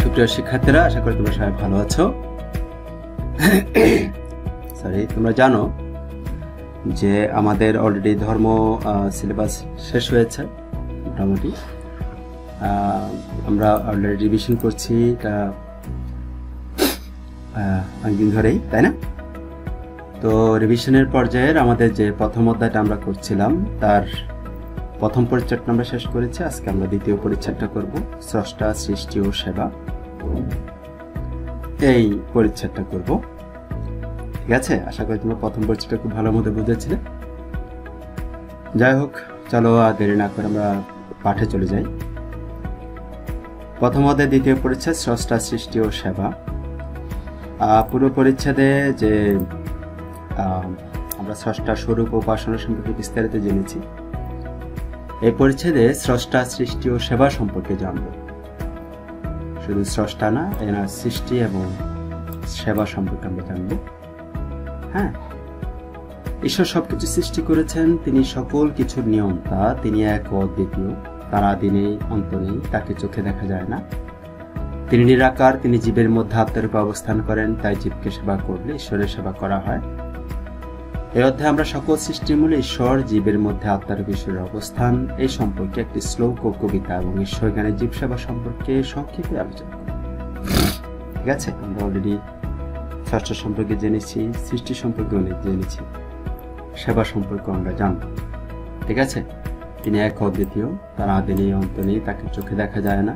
সুপ্রিয় শিক্ষার্থীরা, আশা করি তোমরা সবাই ভালো আছো। তোমরা জানো যে আমাদের অলরেডি ধর্ম সিলেবাস শেষ হয়েছে মোটামুটি। আমরা অলরেডি রিভিশন করছি এটা অনেকদিন ধরেই, তাই না? তো রিভিশনের পর্যায়ের আমাদের যে প্রথম অধ্যায়টা আমরা করছিলাম তার প্রথম পরিচ্ছেদটা আমরা শেষ করেছি। আজকে আমরা দ্বিতীয় পরিচ্ছেদটা করব, স্রষ্টা, সৃষ্টি ও সেবা। এই পরিচ্ছেদটা করব, ঠিক আছে? আশা করি তোমরা প্রথম পরিচ্ছেদটা খুব ভালো মতো বুঝেছিলে। যাই হোক, চলো আর দেরি না করে আমরা পাঠে চলে যাই। প্রথম অধ্যায় দ্বিতীয় পরিচ্ছেদ, স্রষ্টা, সৃষ্টি ও সেবা। পুরো পরিচ্ছেদে যে আমরা স্রষ্টার স্বরূপ ও উপাসনা সম্পর্কে বিস্তারিত জেনেছি। এই পরিচ্ছেদে স্রষ্টা, সৃষ্টি ও সেবা সম্পর্কে জানব। শুধু স্রষ্টা না, এনার সৃষ্টি এবং সেবা সম্পর্কে আমরা জানব। হ্যাঁ, ঈশ্বর সবকিছু সৃষ্টি করেছেন, তিনি সকল কিছুর নিয়ন্তা, তিনি এক ও অদ্বিতীয়, তার আদি নেই, অন্ত নেই, তাকে চোখে দেখা যায় না। তিনি নিরাকার, তিনি জীবের মধ্যে আত্মারূপে অবস্থান করেন, তাই জীবকে সেবা করলে ঈশ্বরের সেবা করা হয়। এই অধ্যায়ে আমরা সকল সৃষ্টির মূলে ঈশ্বর, জীবের মধ্যে আত্মারূপে ঈশ্বরের অবস্থান, এই সম্পর্কে একটি শ্লোক ও কবিতা এবং ঈশ্বর জ্ঞানের জীব সেবা সম্পর্কে সংক্ষেপে আলোচনা করি। ঠিক আছে, আমরা অলরেডি স্রষ্টা সম্পর্কে জেনেছি, সৃষ্টি সম্পর্কে অনেক জেনেছি, সেবা সম্পর্কে আমরা জানব। ঠিক আছে, তিনি এক অদ্বিতীয়, তার আদি নেই, অন্ত নেই, তাকে চোখে দেখা যায় না।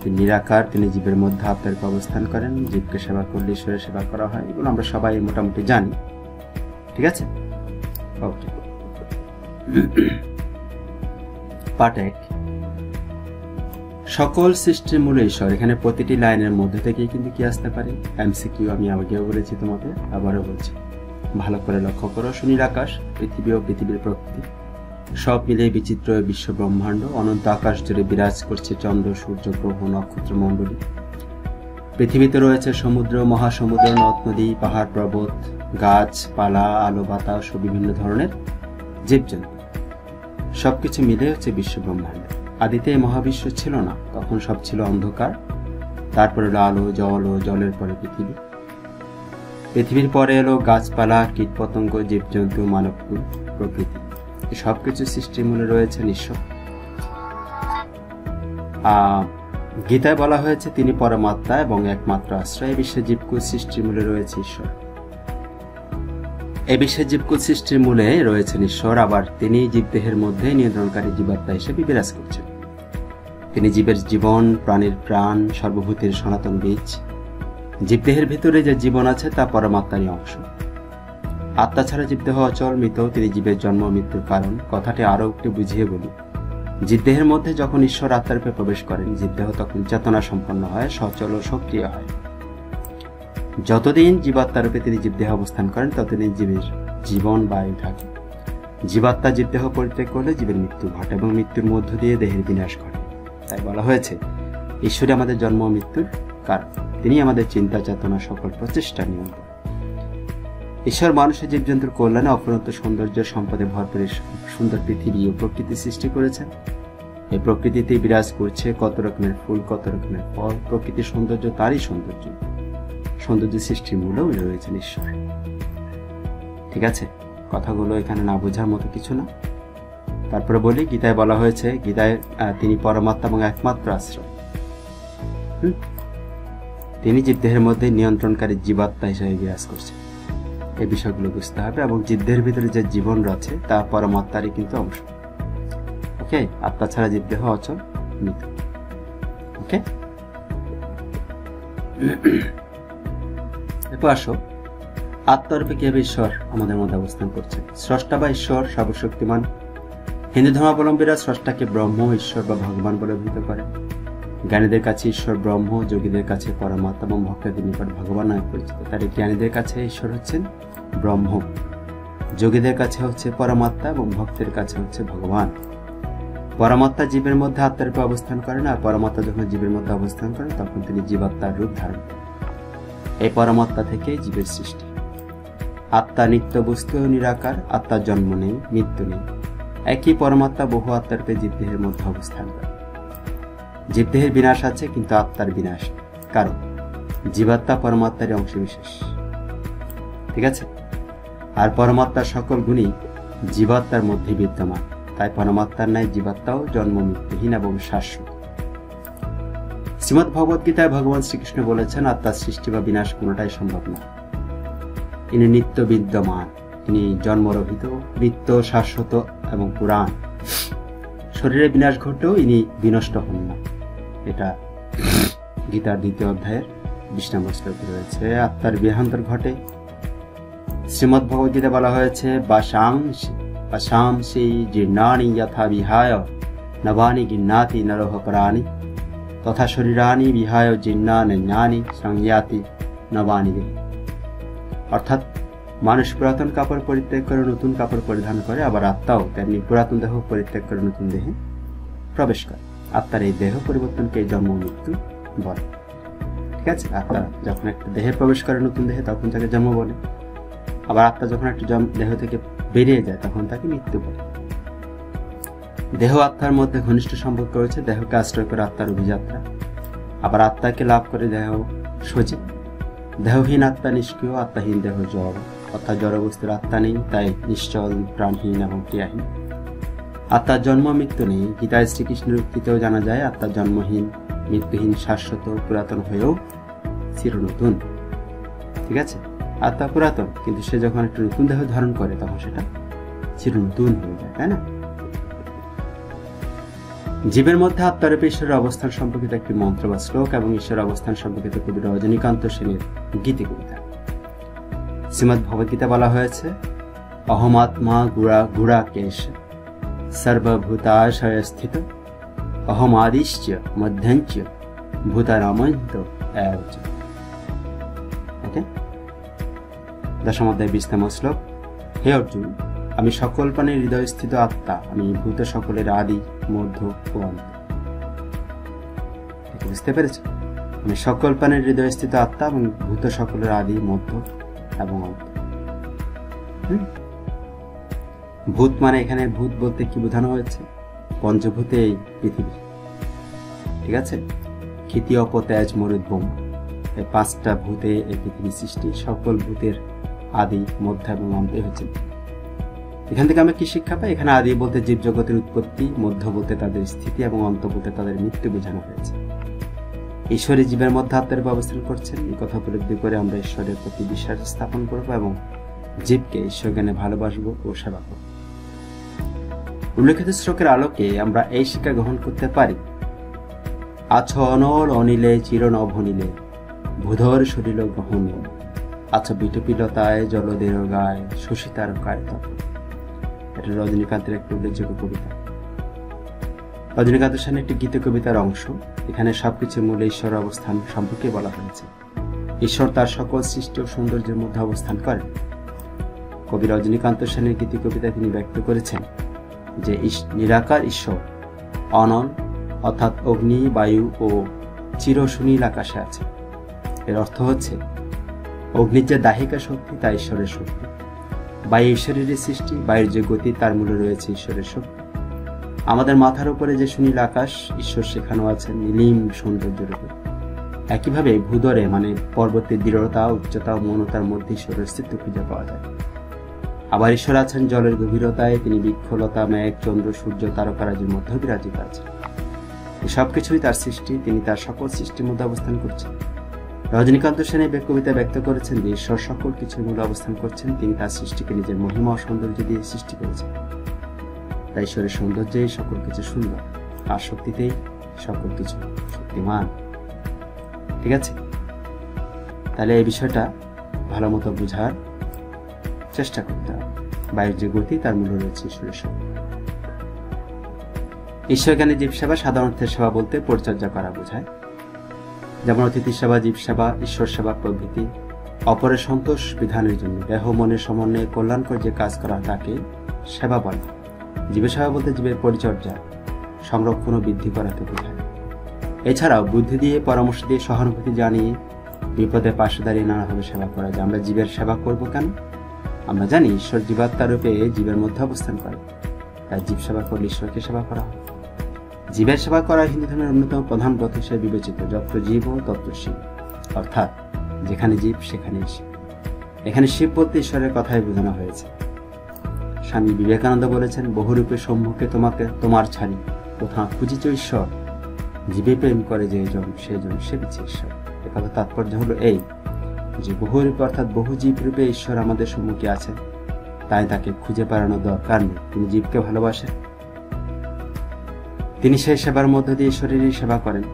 তিনি নিরাকার, তিনি জীবের মধ্যে আত্মারূপে অবস্থান করেন, জীবকে সেবা করলে ঈশ্বরের সেবা করা হয়। এগুলো আমরা সবাই মোটামুটি জানি। ঠিক আছে, ওকে। পার্ট 1, সকল সৃষ্টির মূলে ঈশ্বর। এখানে প্রতিটি লাইনের মধ্যে থেকেই কিন্তু কি আসতে পারে? এমসিকিউ। আমি আগেও বলেছি তোমাদের, আবারও বলছি, ভালো করে লক্ষ্য করো। সুনীল আকাশ, পৃথিবী ও পৃথিবীর প্রকৃতি সব মিলে বিচিত্র বিশ্ব ব্রহ্মাণ্ড। অনন্ত আকাশ জুড়ে বিরাজ করছে চন্দ্র, সূর্য, গ্রহ, নক্ষত্র মণ্ডলী। পৃথিবীতে রয়েছে সমুদ্র, মহাসমুদ্র, নদ নদী, পাহাড় পর্বত, গাছপালা, আলো বাতাস ও বিভিন্ন ধরনের জীবজন্তু। সবকিছু মিলে হচ্ছে বিশ্ব ব্রহ্মাণ্ড। আদিতে মহাবিশ্ব ছিল না, তখন সব ছিল অন্ধকার। তারপরে এলো আলো, জল ও জলের পরে পৃথিবী। পৃথিবীর পরে এলো গাছপালা, কীটপতঙ্গ, জীবজন্তু, মানবকুল, প্রকৃতি। এই সবকিছু সৃষ্টির মূলে রয়েছেন ঈশ্বর। গীতায় বলা হয়েছে তিনি পরমাত্মা এবং একমাত্র আশ্রয়। বিশ্বের জীবকুল সৃষ্টির মূলে রয়েছে ঈশ্বর। এই বিশ্বের জীবকুল সৃষ্টির মূলে রয়েছেন ঈশ্বর। আবার তিনি জীবদেহের মধ্যে নিয়ন্ত্রণকারী জীবাত্মা হিসেবে বিরাজ করছেন। তিনি জীবের জীবন, প্রাণীর প্রাণ, সর্বভূতের সনাতন বীজ। জীবদেহের ভিতরে যে জীবন আছে তা পরমাত্মারই অংশ। আত্মা ছাড়া জীবদেহ অচল, মৃত। তিনি জীবের জন্ম মৃত্যুর কারণ। কথাটি আরও একটু বুঝিয়ে বলি। জীবদেহের মধ্যে যখন ঈশ্বর আত্মারূপে প্রবেশ করেন, জীবদেহ তখন চেতনা সম্পন্ন হয়, সচল ও সক্রিয় হয়। যতদিন জীবাত্মারূপে তিনি জীবদেহে অবস্থান করেন, ততদিন জীবের জীবন বায়ু থাকে। জীবাত্মা জীবদেহ পরিত্যাগ করলে জীবের মৃত্যু ঘটে এবং মৃত্যুর মধ্য দিয়ে দেহের বিনাশ ঘটে। তাই বলা হয়েছে ঈশ্বরই আমাদের জন্ম মৃত্যুর কারণ। তিনি আমাদের চিন্তা, চেতনা, সকল প্রচেষ্টা নিয়ন্ত্রণ। ঈশ্বর মানুষের জীবজন্তুর কল্যাণে অপরন্ত সৌন্দর্য সম্পদে ভরপুর সুন্দর পৃথিবী ও প্রকৃতি সৃষ্টি করেছেন। এই প্রকৃতিতে বিরাজ করছে কত রকমের ফুল, কত রকমের ফল। প্রকৃতির সৌন্দর্য তারই সৌন্দর্য। সৌন্দর্য সৃষ্টির মূলেও রয়েছেন ঈশ্বর। ঠিক আছে, কথাগুলো এখানে না বোঝার মতো কিছু না। তারপরে বলি, গীতায় বলা হয়েছে, গীতায় তিনি পরমাত্মা এবং একমাত্র আশ্রয়। তিনি জীবদেহের মধ্যে নিয়ন্ত্রণকারী জীবাত্মা হিসেবে বিরাজ করছেন। এই বিষয়গুলো বুঝতে হবে। এবং জীবদেহের ভিতরে যে জীবন রয়েছে তা পরমাত্মারই কিন্তু অংশ। ওকে, আত্মা ছাড়া জীবদেহ অচল, মৃত। ওকে, এরপর আসো, আত্মারূপে কিভাবে ঈশ্বর আমাদের মধ্যে অবস্থান করছেন। স্রষ্টা বা ঈশ্বর সর্বশক্তিমান। হিন্দু ধর্মাবলম্বীরা স্রষ্টাকে ব্রহ্ম, ঈশ্বর বা ভগবান বলে অভিহিত করে। জ্ঞানীদের কাছে ঈশ্বর ব্রহ্ম, যোগীদের কাছে পরমাত্মা এবং ভক্তদের নিকট ভগবান নামে পরিচিত। তাই জ্ঞানীদের কাছে ঈশ্বর হচ্ছেন ব্রহ্ম, যোগীদের কাছে হচ্ছে পরমাত্মা এবং ভক্তের কাছে হচ্ছে ভগবান। পরমাত্মা জীবের মধ্যে আত্মারূপে অবস্থান করেন, আর পরমাত্মা যখন জীবের মধ্যে অবস্থান করেন তখন তিনি জীবাত্মার রূপ ধারণ করেন। এই পরমাত্মা থেকে জীবের সৃষ্টি। আত্মা নিত্য বস্তু ও নিরাকার। আত্মার জন্ম নেই, মৃত্যু নেই। একই পরমাত্মা বহু আত্মারূপে জীবদেহের মধ্যে অবস্থান করে। জীবদেহের বিনাশ আছে, কিন্তু আত্মার বিনাশ, কারণ জীবাত্মা পরমাত্মারই অংশবিশেষ। ঠিক আছে? আর পরমাত্মার সকল গুণই জীবাত্মার মধ্যে বিদ্যমান, তাই পরমাত্মার ন্যায় জীবাত্মাও জন্ম মৃত্যুহীন এবং শাশ্বত। শ্রীমদ্ ভগবদ্গীতায় ভগবান শ্রীকৃষ্ণ বলেছেন, আত্মার সৃষ্টি বা বিনাশ কোনোটাই সম্ভব না। ইনি নিত্য বিদ্যমান, তিনি জন্মরহিত, নিত্য, শাশ্বত এবং পুরাণ। শরীরের বিনাশ ঘটলেও ইনি বিনষ্ট হন না। এটা গীতার 2য় অধ্যায়ের 20 নম্বর শ্লোকে রয়েছে। আত্মার বিহান্তর ঘটে। শ্রীমদ্ ভগবদ্গীতা বলা হয়েছে, বাশাংসি জীর্ণানি যথা বিহায় নবানি গিন্নাতি নরহ পরাণি তথা শরীরানি বিহায় জীর্ণানি সংয়াতি নবানি দেহি। অর্থাৎ মানুষ পুরাতন কাপড় পরিত্যাগ করে নতুন কাপড় পরিধান করে, আবার আত্মাও তেমনি পুরাতন দেহ পরিত্যাগ করে নতুন দেহে প্রবেশ করে। আত্মার এই দেহ পরিবর্তনকে জন্ম মৃত্যু বলে। ঠিক আছে? আত্মা যখন একটা দেহে প্রবেশ করে, নতুন দেহে, তখন তাকে জন্ম বলে। আবার আত্মা যখন একটা দেহ থেকে বেরিয়ে যায়, তখন তাকে মৃত্যু বলে। দেহ আত্মার মধ্যে ঘনিষ্ঠ সম্পর্ক রয়েছে। দেহকে আশ্রয় করে আত্মার অভিযাত্রা, আবার আত্মাকে লাভ করে দেহ সজীব। দেহহীন আত্মা নিষ্ক্রিয়, আত্মাহীন দেহ জড়, অর্থাৎ জড় বস্তুর আত্মা নেই, তাই নিশ্চল, প্রাণহীন এবং ক্রিয়াহীন। আত্মার জন্ম মৃত্যু নেই। গীতায় শ্রীকৃষ্ণের উক্তিতেও জানা যায়, আত্মার জন্মহীন, মৃত্যুহীন, শাশ্বত, পুরাতন হয়েও চিরনতুন। ঠিক আছে? আত্মা পুরাতন, কিন্তু সে যখন একটা নতুন দেহ ধারণ করে, তখন সেটা চিরনতুন হয়ে যায়, তাই না? জীবের মধ্যে আত্মারূপে ঈশ্বরের অবস্থান সম্পর্কিত একটি মন্ত্র বা শ্লোক এবং ঈশ্বরের অবস্থান সম্পর্কিত কবি রজনীকান্ত সেনের গীতি কবিতা। শ্রীমদ্ ভগবদ্গীতা বলা হয়েছে, অহমাত্মা গুড়াকেশ সর্বভূতাশয় স্থিত অহমাদিশ্চ মধ্যঞ্চ ভূতানামন্ত এচ। ওকে, 10ম অধ্যায় 20 নম্বর শ্লোক। হে অর্জুন, আমি সকল প্রাণীর হৃদয় স্থিত আত্মা, আমি ভূত সকলের আদি, মধ্য ও অন্ত। বুঝতে পেরেছ? আমি সকল প্রাণীর হৃদয় স্থিত আত্মা এবং ভূত সকলের আদি, মধ্য এবং অন্ত। ভূত মানে এখানে ভূত বলতে কি বোঝানো হয়েছে? পঞ্চভূতে এই পৃথিবী। ঠিক আছে? ক্ষিতি, অপ, তেজ, মরুদ, বোম, এই 5টা ভূতে এই পৃথিবী সৃষ্টি। সকল ভূতের আদি, মধ্য এবং অন্ত হচ্ছে। এখান থেকে আমরা কি শিক্ষা পাই? এখানে আদি বলতে জীবজগতের উৎপত্তি, মধ্য বলতে তাদের স্থিতি এবং অন্ত বলতে তাদের মৃত্যু বোঝানো হয়েছে। ঈশ্বরী জীবের মধ্যে আত্মারূপে অবস্থান করছেন। এই কথা উপলব্ধি করে আমরা ঈশ্বরের প্রতি বিশ্বাস স্থাপন করব এবং জীবকে ঈশ্বর জ্ঞানে ভালোবাসবো ও সেবা করব। উল্লেখিত শ্লোকের আলোকে আমরা এই শিক্ষা গ্রহণ করতে পারি, আছ অনল অনিলে চির নভনিলে ভূধর শরীর গ্রহণে আছ বিটপিলতায় জলদের গায় শশীতার কায় তপ। এটা রজনীকান্তের একটি উল্লেখযোগ্য কবিতা। রজনীকান্ত সেন একটি গীত কবিতার অংশ। এখানে সবকিছু মূলে ঈশ্বর অবস্থান সম্পর্কে বলা হয়েছে। ঈশ্বর তার সকল সৃষ্টি ও সৌন্দর্যের মধ্যে অবস্থান করেন। কবি রজনীকান্ত সেনের গীতি কবিতায় তিনি ব্যক্ত করেছেন যে নিরাকার ঈশ্বর অনল, অর্থাৎ অগ্নি, বায়ু ও চির সুনীল আকাশে আছে। এর অর্থ হচ্ছে, অগ্নির যে দাহিকা শক্তি তা ঈশ্বরের শক্তি, বায়ু ঈশ্বরের সৃষ্টি, বায়ুর যে গতি তার মূলে রয়েছে ঈশ্বরের শক্তি। আমাদের মাথার উপরে যে সুনীল আকাশ, ঈশ্বর সেখানেও আছেন নীলিম সৌন্দর্যের উপর। একইভাবে ভূধরে মানে পর্বতের দৃঢ়তা, উচ্চতা ও মৌনতার মধ্যে ঈশ্বরের অস্তিত্ব খুঁজে পাওয়া যায়। আবার ঈশ্বর আছেন জলের গভীরতায়, তিনি বৃক্ষলতা, মেঘ, চন্দ্র, সূর্য, তারকারাজির মধ্যেও বিরাজিত আছেন। সবকিছুই তার সৃষ্টি, তিনি তার সকল সৃষ্টির মধ্যে অবস্থান করছেন। রজনীকান্ত সেন এই কবিতা ব্যক্ত করেছেন যে ঈশ্বর সকল কিছুর মূলে অবস্থান করছেন। তিনি তার সৃষ্টিকে নিজের মহিমা ও সৌন্দর্য দিয়ে সৃষ্টি করেছেন। তাই ঈশ্বরের সৌন্দর্যেই সকল কিছু সুন্দর, আর শক্তিতেই সকল কিছু শক্তিমান। ঠিক আছে? তাহলে এই বিষয়টা ভালো মতো বোঝার চেষ্টা করতে হবে। বায়ুর যে গতি তার মূলে রয়েছে ঈশ্বরের শক্তি। ঈশ্বর জ্ঞানী জীব সেবা সাধারণ অর্থে সেবা বলতে পরিচর্যা করা বোঝায়, যেমন অতিথি সেবা, জীব সেবা, ঈশ্বর সেবা প্রভৃতি। অপরের সন্তোষ বিধানের জন্য দেহ মনের সমন্বয়ে কল্যাণকর যে কাজ করা তাকে সেবা বলে। জীবের সেবা বলতে জীবের পরিচর্যা, সংরক্ষণ ও বৃদ্ধি করাকে বোঝায়। এছাড়াও বুদ্ধি দিয়ে, পরামর্শ দিয়ে, সহানুভূতি জানিয়ে বিপদে পাশে দাঁড়িয়ে নানাভাবে সেবা করা যায়। আমরা জীবের সেবা করব কেন? আমরা জানি ঈশ্বর জীবাত্মা রূপে জীবের মধ্যে অবস্থান করে, তাই জীব সেবা করলে ঈশ্বরকে সেবা করা হয়। জীবের সেবা করা হিন্দু ধর্মের অন্যতম প্রধান ব্রত হিসেবে বিবেচিত। যত্র জীব তত্র শিব, অর্থাৎ যেখানে জীব সেখানেই শিব। এখানে শিব বলতে ঈশ্বরের কথাই বোঝানো হয়েছে। স্বামী বিবেকানন্দ বলেছেন, বহুরূপে সম্মুখে তোমাকে তোমার ছাড়ি, কোথা খুঁজিছ ঈশ্বর, জীবে প্রেম করে যেজন সেজন সেবিছে ঈশ্বর। একথা তাৎপর্য হলো এই যে বহুরূপে অর্থাৎ বহু জীব রূপে ঈশ্বর আমাদের সম্মুখে আছেন, তাই তাকে খুঁজে বেড়ানোর দরকার নেই। তিনি জীবকে ভালোবাসেন, তিনি সেই সেবার মধ্য দিয়ে ঈশ্বরেরই সেবা করেন।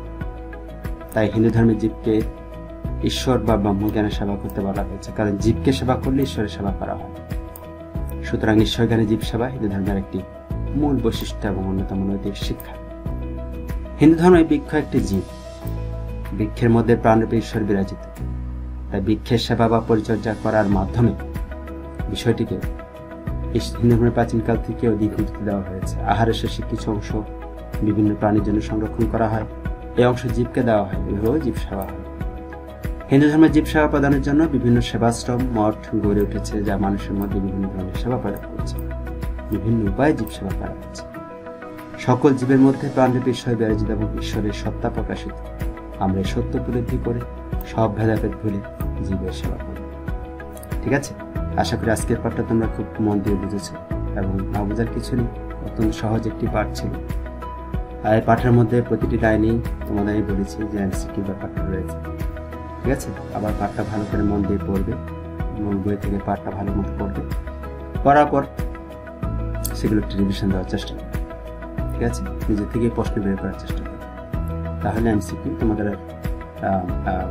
তাই হিন্দু ধর্মের জীবকে ঈশ্বর বা ব্রহ্মজ্ঞানের সেবা করতে বলা হয়েছে, কারণ জীবকে সেবা করলে ঈশ্বরের সেবা করা হয়। সুতরাং ঈশ্বর জ্ঞানে জীব সেবা হিন্দু ধর্মের একটি মূল বৈশিষ্ট্য এবং অন্যতম নৈতিক শিক্ষা। হিন্দু ধর্মে বৃক্ষ একটি জীব, বৃক্ষের মধ্যে প্রাণরূপে ঈশ্বর বিরাজিত। তাই বৃক্ষের সেবা বা পরিচর্যা করার মাধ্যমে বিষয়টিকে হিন্দু ধর্মের প্রাচীনকাল থেকে অধিক গুরুত্ব দেওয়া হয়েছে। আহারের শেষে কিছু অংশ বিভিন্ন প্রাণীর জন্য সংরক্ষণ করা হয়, এই অংশ জীবকে দেওয়া হয়, এভাবেও জীব সেবা হয়। হিন্দু ধর্মের জীব সেবা প্রদানের জন্য বিভিন্ন সেবাশ্রম মঠ গড়ে উঠেছে, যা মানুষের মধ্যে বিভিন্ন ধরনের সেবা প্রদান করছে। বিভিন্ন উপায়ে জীব সেবা করা হচ্ছে। সকল জীবের মধ্যে প্রাণরূপী ঈশ্বর বিরাজিত এবং ঈশ্বরের সত্তা প্রকাশিত। আমরা এই সত্য উপলব্ধি করে সব ভেদাভেদ ভুলে জীবের সেবা করি। ঠিক আছে, আশা করি আজকের পাঠটা তোমরা খুব মন দিয়ে বুঝেছো এবং না বোঝার কিছু নেই। অত্যন্ত সহজ একটি পাঠ ছিল। আর এই পাঠের মধ্যে প্রতিটি লাইনেই তোমাদের আমি বলেছি যে এমসিকিউ ব্যাপারটা রয়েছে। ঠিক আছে, আবার পাঠটা ভালো করে মন দিয়ে পড়বে, বই থেকে পাঠটা ভালো মতো পড়বে, পড়ার পর সেগুলো একটু রিভিশন দেওয়ার চেষ্টা করবে। ঠিক আছে, নিজের থেকে প্রশ্ন বের করার চেষ্টা করবে, তাহলে এমসিকিউ তোমাদের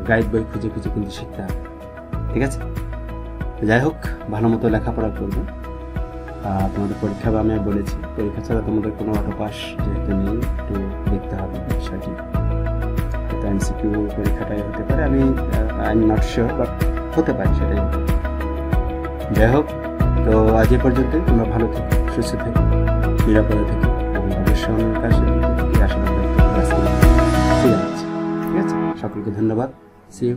গাইড বই খুঁজে খুঁজে কিন্তু শিখতে হবে। ঠিক আছে, যাই হোক, ভালো মতো লেখাপড়া করবে। তোমাদের পরীক্ষা বা আমি বলেছি, পরীক্ষা ছাড়া তোমাদের কোনো অটোপাস যেহেতু নেই, একটু দেখতে হবে বিষয়টি। হয়তো এমসিকিউ পরীক্ষাটাই হতে পারে, আমি I am not sure, but হতে পারে, সেটাই হতে পারে। যাই হোক, তো আজ এ পর্যন্ত। তোমরা ভালো থেকো, সুস্থ থেকো, নিরাপদে থেকো এবং অবশ্যই অন্যের কাছে আশীর্বাদ ঠিক আছে। সকলকে ধন্যবাদ। See you.